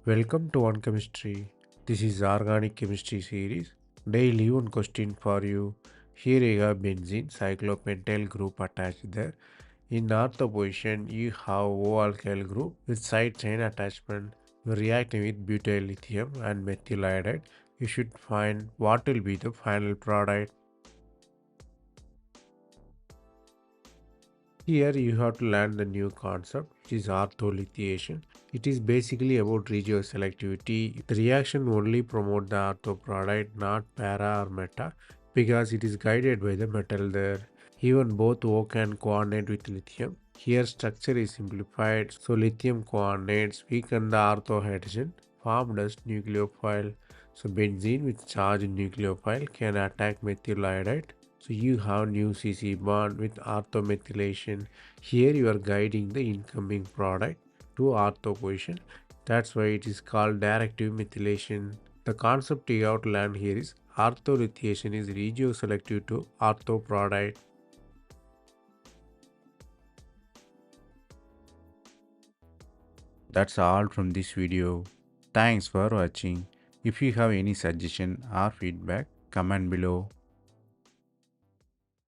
Welcome to One Chemistry. This is Organic Chemistry series. Daily one question for you. Here you have benzene cyclopentyl group attached there. In ortho position, you have O-alkyl group with side chain attachment. You reacting with butyl lithium and methyl iodide. You should find what will be the final product. Here you have to learn the new concept which is Ortho Lithiation. It is basically about regioselectivity. The reaction only promote the ortho product, not para or meta, because it is guided by the metal there. Even both O can coordinate with lithium. Here structure is simplified, so lithium coordinates weaken the ortho hydrogen formed as nucleophile. So benzene with charged nucleophile can attack methyl iodide, so you have new CC bond with orthomethylation. Here you are guiding the incoming product to ortho position. That's why it is called directive methylation. The concept you have to learn here is ortholithiation is regioselective to ortho product. That's all from this video. Thanks for watching. If you have any suggestion or feedback, comment below.